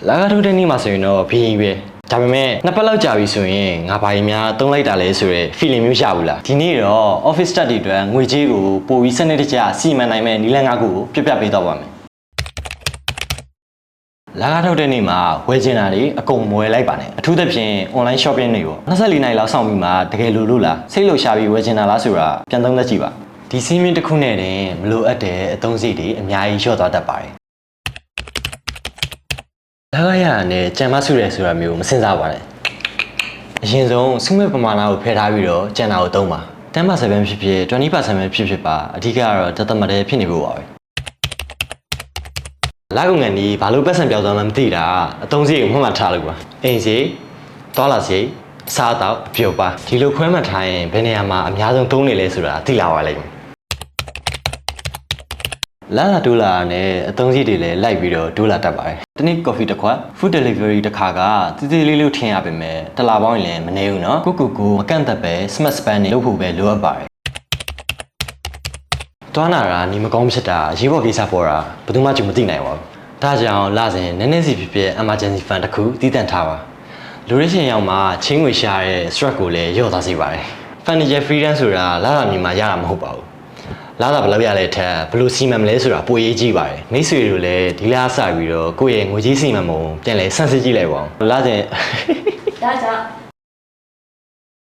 လာကထုတ်တဲ့နေ့မှာဆိုရင်တော့ဘီရင်ပဲဒါပေမဲ့နှစ်ပတ်လောက်ကြာပြီဆိုရင်ငါဘာရင်များသုံးလိုက်တာလဲဆိုရဲ feeling မျိုးရဘူးလားဒီနေ့တော့ office start တွေအတွက်ငွေကြေးကိုပိုပြီးစနစ်တကျစီမံနိုင်မဲ့နည်းလမ်း၅ခုကိုပြပြပေးတော့ပါမယ်လာကထုတ်တဲ့နေ့မှာဝယ်ချင်တာတွေအကုန်မဝယ်လိုက်ပါနဲ့အထူးသဖြင့် online shopping တွေပေါ့24နိုင်လောက်စောင့်ပြီးမှတကယ်လို့လားစိတ်လှုပ်ရှားပြီးဝယ်ချင်တာလားဆိုတာပြန်သုံးသပ်ကြည့်ပါဒီစီးမင်းတစ်ခုနဲ့တင်မလိုအပ်တဲ့အသုံးစရိတ်တွေအများကြီးလျှော့သွားတတ်ပါတယ်လာကရနဲ့ကြံမဆုရဲဆိုတာမျိုးမစင်စားပါနဲ့အရင်ဆုံးစုမဲ့ပမာဏကိုဖယ်ထားပြီးတော့ကြံတာကိုသုံးပါ10% ဖြစ်ဖြစ် 20% ပဲဖြစ်ဖြစ်ပါအဓိကကတော့တသမတဲဖြစ်နေဖို့ပါပဲလာကုန်ငန်းဒီဘာလို့ပတ်စံပြောင်းသွားမှမသိတာအသုံးစရိတ်ကိုမှတ်မှတ်ထားလို့ပါအိမ်စီသွားလာစီစားတော့အပြုတ်ပါဒီလိုခွဲမှတ်ထားရင်ဘယ်နေရာမှာအများဆုံးသုံးနေလဲဆိုတာသိလာပါလိမ့်မယ်လာဒိုလာနဲ့အသုံးစရိတ်တွေလည်းလိုက်ပြီးတော့ဒိုလာတက်ပါတယ်တနေ့ coffee တစ်ခွက် food delivery တစ်ခါကတိတိလေးလေးထင်ရပါမယ်တလာပေါင်းရင်လည်းမနေဘူးเนาะကိုမကန့်သက်ပဲ smart span တွေလုပ်ဖို့ပဲလိုအပ်ပါတယ်တွားနာတာညီမကောင်းဖြစ်တာရေးပေါ်ကိစ္စပေါ်တာဘယ်သူမှကြုံမသိနိုင်ပါဘူးဒါကြောင့်လာစဉ်နည်းနည်းစီဖြစ်ဖြစ် emergency fund တစ်ခုတည်တံ့ထားပါလူရချင်းရောက်မှချင်းငွေရှာတဲ့ stress ကိုလည်းလျော့သွားစေပါတယ် financial freedom ဆိုတာလာတာမြန်မာရတာမဟုတ်ပါဘူးလာတာဘယ်လောက်ရလဲထက်ဘယ်လိုစီမံမလဲဆိုတာပိုရေးကြည့်ပါတယ်မိတ်ဆွေတို့လည်းဒီလားစပြီးတော့ကိုယ့်ရဲ့ငွေကြေးစီမံပုံပြန်လဲစမ်းစစ်ကြည့်လိုက်ပါဦးလာစဉ်ဒါကြောင့်